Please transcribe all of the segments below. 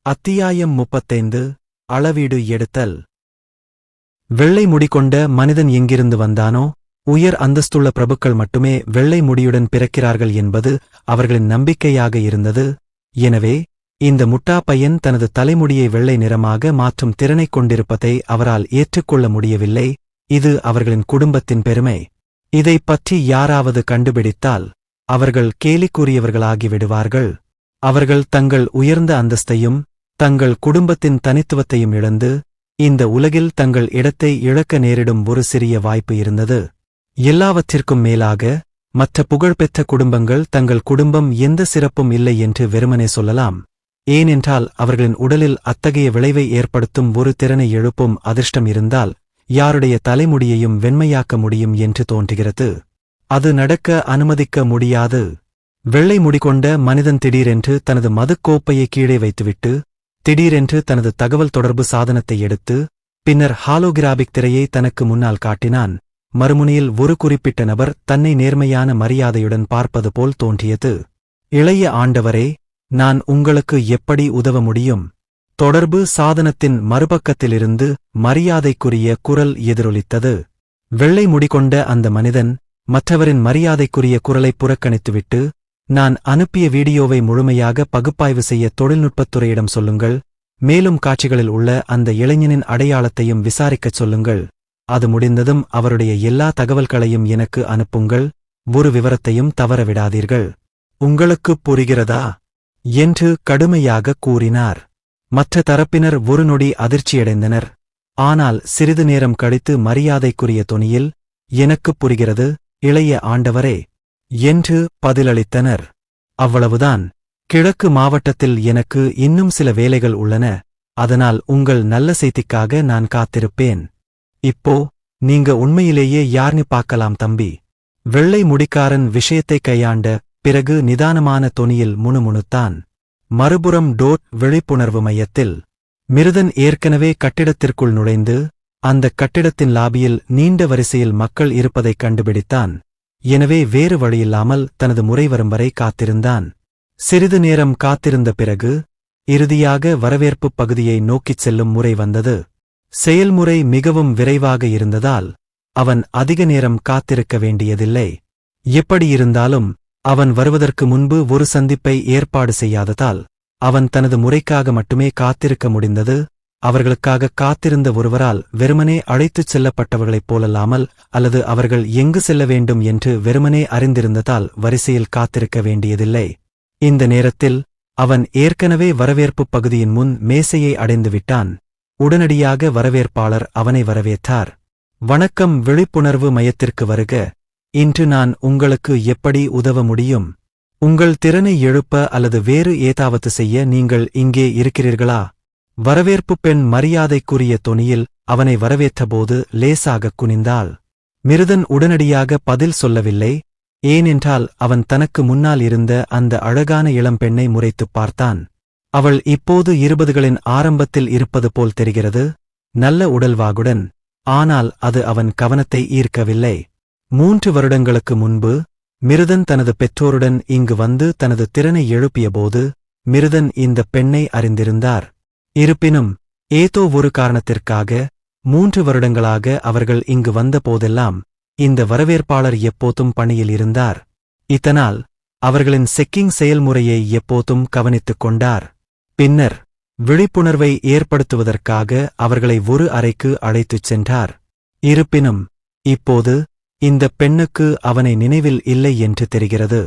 அத்தியாயம் 35 அளவீடு எடுத்தல். வெள்ளை முடி கொண்ட மனிதன் எங்கிருந்து வந்தானோ, உயர் அந்தஸ்துள்ள பிரபுக்கள் மட்டுமே வெள்ளை முடியுடன் பிறக்கிறார்கள் என்பது அவர்களின் நம்பிக்கையாக இருந்தது. எனவே இந்த முட்டா பையன் தனது தலைமுடியை வெள்ளை நிறமாக மாற்றும் திறனைக் கொண்டிருப்பதை அவரால் ஏற்றுக்கொள்ள முடியவில்லை. இது அவர்களின் குடும்பத்தின் பெருமை. இதைப் பற்றி யாராவது கண்டுபிடித்தால் அவர்கள் கேலிக்குரியவர்களாகி விடுவார்கள். அவர்கள் தங்கள் உயர்ந்த அந்தஸ்தையும் தங்கள் குடும்பத்தின் தனித்துவத்தையும் இழந்து இந்த உலகில் தங்கள் இடத்தை இழக்க நேரிடும் ஒரு சிறிய வாய்ப்பு இருந்தது. எல்லாவற்றிற்கும் மேலாக மற்ற புகழ்பெற்ற குடும்பங்கள் தங்கள் குடும்பம் எந்த சிறப்பும் இல்லை என்று வெறுமனே சொல்லலாம். ஏனென்றால் அவர்களின் உடலில் அத்தகைய விளைவை ஏற்படுத்தும் ஒரு திறனை எழுப்பும் அதிர்ஷ்டம் இருந்தால் யாருடைய தலைமுடியையும் வெண்மையாக்க முடியும் என்று தோன்றுகிறது. அது நடக்க அனுமதிக்க முடியாது. வெள்ளை முடிகொண்ட மனிதன் திடீரென்று தனது மதுக்கோப்பையை கீழே வைத்துவிட்டு திடீரென்று தனது தகவல் தொடர்பு சாதனத்தை எடுத்து பின்னர் ஹாலோகிராபிக் திரையை தனக்கு முன்னால் காட்டினான். மறுமுனையில் ஒரு குறிப்பிட்ட நபர் தன்னை நேர்மையான மரியாதையுடன் பார்ப்பது போல் தோன்றியது. இளைய ஆண்டவரே, நான் உங்களுக்கு எப்படி உதவ முடியும்? தொடர்பு சாதனத்தின் மறுபக்கத்திலிருந்து மரியாதைக்குரிய குரல் எதிரொலித்தது. வெள்ளை முடிகொண்ட அந்த மனிதன் மற்றவரின் மரியாதைக்குரிய குரலை புறக்கணித்துவிட்டு, நான் அனுப்பிய வீடியோவை முழுமையாக பகுப்பாய்வு செய்ய தொழில்நுட்பத்துறையிடம் சொல்லுங்கள். மேலும் காட்சிகளில் உள்ள அந்த இளைஞனின் அடையாளத்தையும் விசாரிக்கச் சொல்லுங்கள். அது முடிந்ததும் அவருடைய எல்லா தகவல்களையும் எனக்கு அனுப்புங்கள். ஒரு விவரத்தையும் தவறவிடாதீர்கள். உங்களுக்குப் புரிகிறதா? என்று கடுமையாக கூறினார். மற்ற தரப்பினர் ஒரு நொடி அதிர்ச்சியடைந்தனர். ஆனால் சிறிது நேரம் கழித்து மரியாதைக்குரிய தொனியில், எனக்குப் புரிகிறது, இளைய ஆண்டவரே என்று பதிலளித்தனர். அவ்வளவுதான். கிழக்கு மாவட்டத்தில் எனக்கு இன்னும் சில வேலைகள் உள்ளன. அதனால் உங்கள் நல்ல செய்திக்காக நான் காத்திருப்பேன். இப்போ நீங்க உண்மையிலேயே யார்னு பார்க்கலாம் தம்பி. வெள்ளை முடிக்காரன் விஷயத்தை கையாண்ட பிறகு நிதானமான தொனியில் முணுமுணுத்தான். மறுபுறம் டோட் விழிப்புணர்வு மையத்தில் மிருதன் ஏற்கனவே கட்டிடத்திற்குள் நுழைந்து அந்த கட்டிடத்தின் லாபியில் நீண்ட வரிசையில் மக்கள் இருப்பதைக் கண்டுபிடித்தான். எனவே வேறு வழியில்லாமல் தனது முறை வரும் வரை காத்திருந்தான். சிறிது நேரம் காத்திருந்த பிறகு இறுதியாக வரவேற்புப் பகுதியை நோக்கிச் செல்லும் முறை வந்தது. செயல்முறை மிகவும் விரைவாக இருந்ததால் அவன் அதிக நேரம் காத்திருக்க வேண்டியதில்லை. எப்படியிருந்தாலும் அவன் வருவதற்கு முன்பு ஒரு சந்திப்பை ஏற்பாடு செய்யாததால் அவன் தனது முறைக்காக மட்டுமே காத்திருக்க முடிந்தது. அவர்களுக்காக காத்திருந்த ஒருவரால் வெறுமனே அழைத்துச் செல்லப்பட்டவர்களைப் போலல்லாமல், அல்லது அவர்கள் எங்கு செல்ல வேண்டும் என்று வெறுமனே அறிந்திருந்ததால் வரிசையில் காத்திருக்க வேண்டியதில்லை. இந்த நேரத்தில் அவன் ஏற்கனவே வரவேற்புப் பகுதியின் முன் மேசையை அடைந்துவிட்டான். உடனடியாக வரவேற்பாளர் அவனை வரவேற்றார். வணக்கம், விழிப்புணர்வு மையத்திற்கு வருக. இன்று நான் உங்களுக்கு எப்படி உதவ முடியும்? உங்கள் திறனை எழுப்ப அல்லது வேறு ஏதாவது செய்ய நீங்கள் இங்கே இருக்கிறீர்களா? வரவேற்புப் பெண் மரியாதைக்குரிய தொனியில் அவனை வரவேற்றபோது லேசாகக் குனிந்தாள். மிருதன் உடனடியாக பதில் சொல்லவில்லை. ஏனென்றால் அவன் தனக்கு முன்னால் இருந்த அந்த அழகான இளம்பெண்ணை முறைத்துப் பார்த்தான். அவள் இப்போது 20களின் ஆரம்பத்தில் இருப்பது போல் தெரிகிறது, நல்ல உடல்வாகுடன். ஆனால் அது அவன் கவனத்தை ஈர்க்கவில்லை. 3 வருடங்களுக்கு முன்பு மிருதன் தனது பெற்றோருடன் இங்கு வந்து தனது திறனை எழுப்பியபோது மிருதன் இந்த பெண்ணை அறிந்திருந்தார். இருப்பினும் ஏதோ ஒரு காரணத்திற்காக 3 வருடங்களாக அவர்கள் இங்கு வந்த போதெல்லாம் இந்த வரவேற்பாளர் எப்போதும் பணியில் இருந்தார். இதனால் அவர்களின் செக்கிங் செயல்முறையை எப்போதும் கவனித்துக் கொண்டார். பின்னர் விழிப்புணர்வை ஏற்படுத்துவதற்காக அவர்களை ஒரு அறைக்கு அழைத்துச் சென்றார். இருப்பினும் இப்போது இந்த பெண்ணுக்கு அவனை நினைவில் இல்லை என்று தெரிகிறது.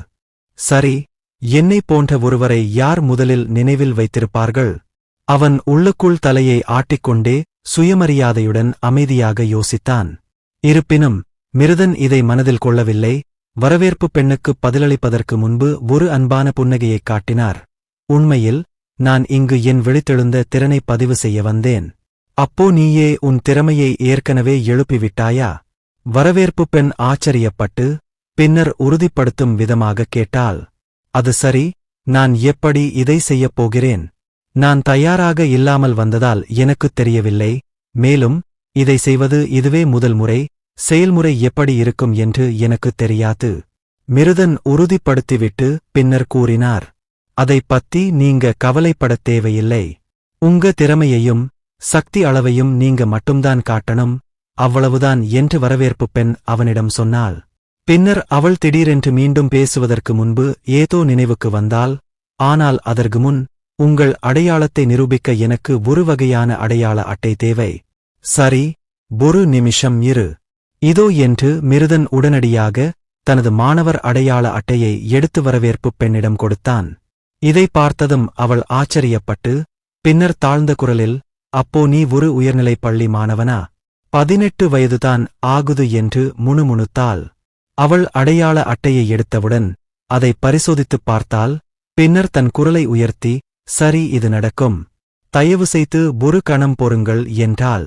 சரி, என்னைப் போன்ற ஒருவரை யார் முதலில் நினைவில் வைத்திருப்பார்கள்? அவன் உள்ளுக்குள் தலையை ஆட்டிக்கொண்டே சுயமரியாதையுடன் அமைதியாக யோசித்தான். இருப்பினும் மிருதன் இதை மனதில் கொள்ளவில்லை. வரவேற்புப் பெண்ணுக்கு பதிலளிப்பதற்கு முன்பு ஒரு அன்பான புன்னகையைக் காட்டினார். உண்மையில் நான் இங்கு என் விழித்தெழுந்த திறனை பதிவு செய்ய வந்தேன். அப்போ நீயே உன் திறமையை ஏற்கனவே எழுப்பிவிட்டாயா? வரவேற்புப் பெண் ஆச்சரியப்பட்டு பின்னர் உறுதிப்படுத்தும் விதமாக கேட்டாள். அது சரி, நான் எப்படி இதை செய்யப் போகிறேன்? நான் தயாராக இல்லாமல் வந்ததால் எனக்குத் தெரியவில்லை. மேலும் இதை செய்வது இதுவே முதல் முறை. செயல்முறை எப்படி இருக்கும் என்று எனக்குத் தெரியாது. மிருதன் உறுதிப்படுத்திவிட்டு பின்னர் கூறினார். அதைப் பத்தி நீங்க கவலைப்படத் தேவையில்லை. உங்க திறமையையும் சக்தி அளவையும் நீங்க மட்டும்தான் காட்டணும், அவ்வளவுதான் என்று வரவேற்புப் பெண் அவனிடம் சொன்னாள். பின்னர் அவள் திடீரென்று மீண்டும் பேசுவதற்கு முன்பு ஏதோ நினைவுக்கு வந்தாள். ஆனால் அதற்கு முன், உங்கள் அடையாளத்தை நிரூபிக்க எனக்கு ஒரு வகையான அடையாள அட்டை தேவை. சரி, ஒரு நிமிஷம் இரு. இதோ என்று மிருதன் உடனடியாக தனது மாணவர் அடையாள அட்டையை எடுத்து வரவேற்புப் பெண்ணிடம் கொடுத்தான். இதை பார்த்ததும் அவள் ஆச்சரியப்பட்டு, பின்னர் தாழ்ந்த குரலில், அப்போ நீ ஒரு உயர்நிலைப் பள்ளி மாணவனா? 18 வயதுதான் ஆகுது என்று முணுமுணுத்தாள். அவள் அடையாள அட்டையை எடுத்தவுடன் அதை பரிசோதித்துப் பார்த்தாள். பின்னர் தன் குரலை உயர்த்தி, சரி, இது நடக்கும். தயவு செய்து ஒரு கணம் பொறுங்கள் என்றாள்.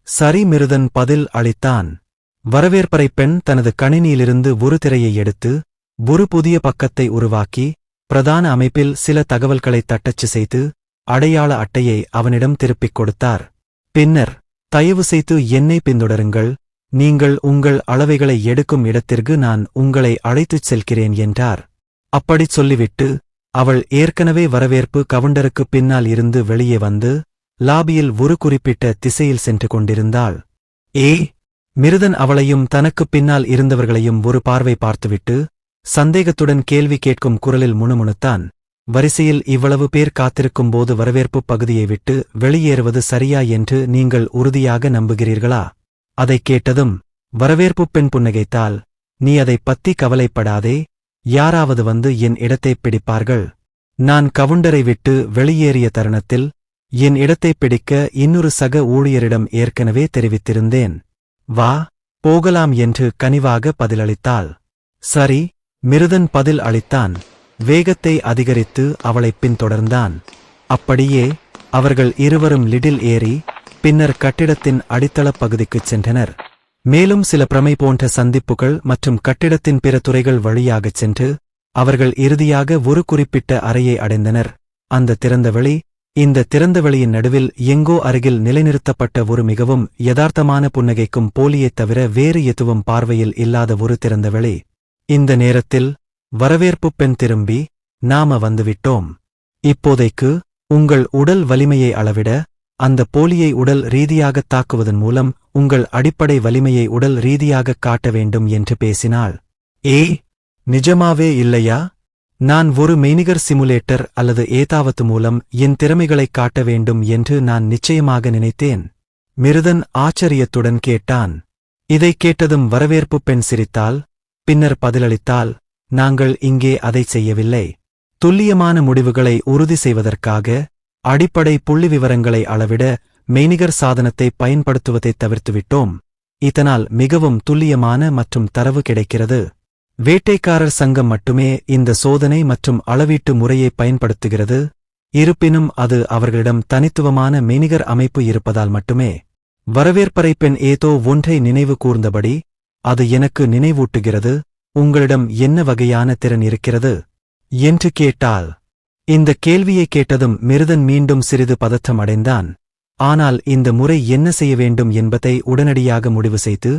சரி, மிருதன் பதில் அளித்தான். வரவேற்பறை பெண் தனது கணினியிலிருந்து ஒரு திரையை எடுத்து ஒரு புதிய பக்கத்தை உருவாக்கி பிரதான அமைப்பில் சில தகவல்களை தட்டச்சு செய்து அடையாள அட்டையை அவனிடம் திருப்பிக் கொடுத்தார். பின்னர், தயவு செய்து என்னை பின்தொடருங்கள், நீங்கள் உங்கள் அளவைகளை எடுக்கும் இடத்திற்கு நான் உங்களை அழைத்துச் செல்கிறேன் என்றார். அப்படிச் சொல்லிவிட்டு அவள் ஏற்கனவே வரவேற்பு கவுண்டருக்கு பின்னால் இருந்து வெளியே வந்து லாபியில் ஒரு குறிப்பிட்ட திசையில் சென்று கொண்டிருந்தாள். மிருதன் அவளையும் தனக்குப் பின்னால் இருந்தவர்களையும் ஒரு பார்வை பார்த்துவிட்டு சந்தேகத்துடன் கேள்வி கேட்கும் குரலில் முணுமுணுத்தான். வரிசையில் இவ்வளவு பேர் காத்திருக்கும்போது வரவேற்புப் பகுதியை விட்டு வெளியேறுவது சரியா என்று நீங்கள் உறுதியாக நம்புகிறீர்களா? அதைக் கேட்டதும் வரவேற்புப் பெண் புன்னகைத்தாள். நீ அதைப் பத்தி கவலைப்படாதே, யாராவது வந்து என் இடத்தைப் பிடிப்பார்கள். நான் கவுண்டரை விட்டு வெளியேறிய தருணத்தில் என் இடத்தைப் பிடிக்க இன்னொரு சக ஊழியரிடம் ஏற்கனவே தெரிவித்திருந்தேன். வா, போகலாம் என்று கனிவாக பதிலளித்தாள். சரி, மிருதன் பதில் அளித்தான். வேகத்தை அதிகரித்து அவளைப் பின்தொடர்ந்தான். அப்படியே அவர்கள் இருவரும் லிடில் ஏறி பின்னர் கட்டிடத்தின் அடித்தளப் பகுதிக்குச் சென்றனர். மேலும் சில பிரமை போன்ற சந்திப்புகள் மற்றும் கட்டிடத்தின் பிற துறைகள் வழியாகச் சென்று அவர்கள் இறுதியாக ஒரு குறிப்பிட்ட அறையை அடைந்தனர். அந்த திறந்தவெளி, இந்த திறந்தவெளியின் நடுவில் எங்கோ அருகில் நிலைநிறுத்தப்பட்ட ஒரு மிகவும் யதார்த்தமான புன்னகைக்கும் போலியைத் தவிர வேறு எதுவும் பார்வையில் இல்லாத ஒரு திறந்தவெளி. இந்த நேரத்தில் வரவேற்புப் பெண் திரும்பி, நாம வந்துவிட்டோம். இப்போதைக்கு உங்கள் உடல் வலிமையை அளவிட அந்த போலியை உடல் ரீதியாகத் தாக்குவதன் மூலம் உங்கள் அடிப்படை வலிமையை உடல் ரீதியாகக் காட்ட வேண்டும் என்று பேசினாள். நிஜமாவே இல்லையா? நான் ஒரு மெய்நிகர் சிமுலேட்டர் அல்லது ஏதாவது மூலம் என் திறமைகளைக் காட்ட வேண்டும் என்று நான் நிச்சயமாக நினைத்தேன். மிருதன் ஆச்சரியத்துடன் கேட்டான். இதைக் கேட்டதும் வரவேற்புப் பெண் சிரித்தாள். பின்னர் பதிலளித்தாள், நாங்கள் இங்கே அதைச் செய்யவில்லை. துல்லியமான முடிவுகளை உறுதி செய்வதற்காக அடிப்படை புள்ளிவிவரங்களை அளவிட மெய்நிகர் சாதனத்தை பயன்படுத்துவதைத் தவிர்த்துவிட்டோம். இதனால் மிகவும் துல்லியமான மற்றும் தரவு கிடைக்கிறது. வேட்டைக்காரர் சங்கம் மட்டுமே இந்த சோதனை மற்றும் அளவீட்டு முறையை பயன்படுத்துகிறது. இருப்பினும் அது அவர்களிடம் தனித்துவமான மெய்நிகர் அமைப்பு இருப்பதால் மட்டுமே. வரவேற்பறை பெண் ஏதோ ஒன்றை நினைவு கூர்ந்தபடி, அது எனக்கு நினைவூட்டுகிறது, உங்களிடம் என்ன வகையான திறன் இருக்கிறது என்று கேட்டாள். இந்த கேள்வியை கேட்டதும் மிருதன் மீண்டும் சிறிது பதற்றம் அடைந்தான். ஆனால் இந்த முறை என்ன செய்ய வேண்டும் என்பதை உடனடியாக முடிவு செய்து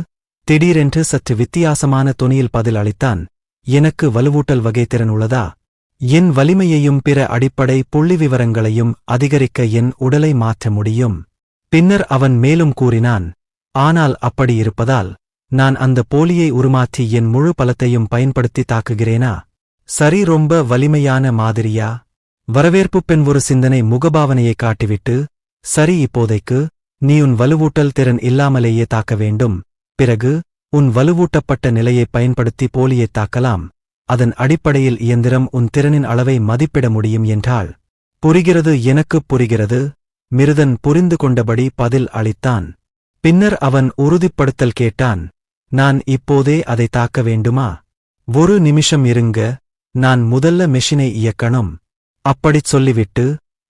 திடீரென்று சற்று வித்தியாசமான தொனியில் பதில் அளித்தான். எனக்கு வலுவூட்டல் வகை திறன் உள்ளதா? என் வலிமையையும் பிற அடிப்படை புள்ளிவிவரங்களையும் அதிகரிக்க என் உடலை மாற்ற முடியும். பின்னர் அவன் மேலும் கூறினான், ஆனால் அப்படி இருப்பதால் நான் அந்த போலியை உருமாற்றி என் முழு பலத்தையும் பயன்படுத்தி தாக்குகிறேனா? சரி, ரொம்ப வலிமையான மாதிரியா? வரவேற்புப் பெண் ஒரு சிந்தனை முகபாவனையை காட்டிவிட்டு, சரி, இப்போதைக்கு நீ உன் வலுவூட்டல் திறன் இல்லாமலேயே தாக்க வேண்டும். பிறகு உன் வலுவூட்டப்பட்ட நிலையைப் பயன்படுத்தி போலியைத் தாக்கலாம். அதன் அடிப்படையில் இயந்திரம் உன் திறனின் அளவை மதிப்பிட முடியும் என்றாள். புரிகிறது, எனக்குப் புரிகிறது. மிருதன் புரிந்து கொண்டபடி பதில் அளித்தான். பின்னர் அவன் உறுதிப்படுத்தல் கேட்டான். நான் இப்போதே அதை தாக்க வேண்டுமா? ஒரு நிமிஷம் இருங்க, நான் முதல்ல மெஷினை இயக்கணும். அப்படிச் சொல்லிவிட்டு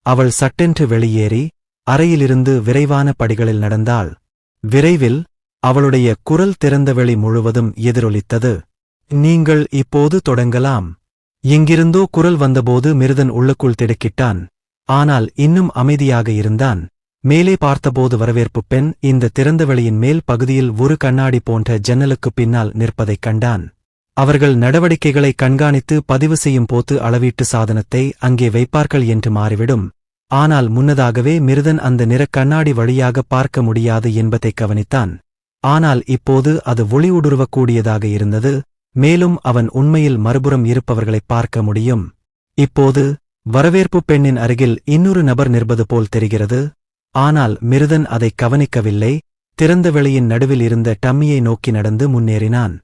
அவள் சட்டென்று வெளியேறி அறையிலிருந்து விரைவான படிகளில் நடந்தாள். விரைவில் அவளுடைய குரல் திறந்தவெளி முழுவதும் எதிரொலித்தது. நீங்கள் இப்போது தொடங்கலாம். எங்கிருந்தோ குரல் வந்தபோது மிருதன் உள்ளுக்குள் திடுக்கிட்டான். ஆனால் இன்னும் அமைதியாக இருந்தான். மேலே பார்த்தபோது வரவேற்புப் பெண் இந்த திறந்தவெளியின் மேல் பகுதியில் ஒரு கண்ணாடி போன்ற ஜன்னலுக்குப் பின்னால் நிற்பதைக் கண்டான். அவர்கள் நடவடிக்கைகளை கண்காணித்து பதிவு செய்யும் போது அளவீட்டு சாதனத்தை அங்கே வைப்பார்கள் என்று மாறிவிடும். ஆனால் முன்னதாகவே மிருதன் அந்த நிறக் கண்ணாடி வழியாக பார்க்க முடியாது என்பதைக் கவனித்தான். ஆனால் இப்போது அது ஒளிஊடுருவக்கூடியதாக இருந்தது. மேலும் அவன் உண்மையில் மறுபுறம் இருப்பவர்களைப் பார்க்க முடியும். இப்போது வரவேற்புப் பெண்ணின் அருகில் இன்னொரு நபர் நிற்பது போல் தெரிகிறது. ஆனால் மிருதன் அதைக் கவனிக்கவில்லை. திறந்த வெளியின் நடுவில் இருந்த டம்மியை நோக்கி நடந்து முன்னேறினான்.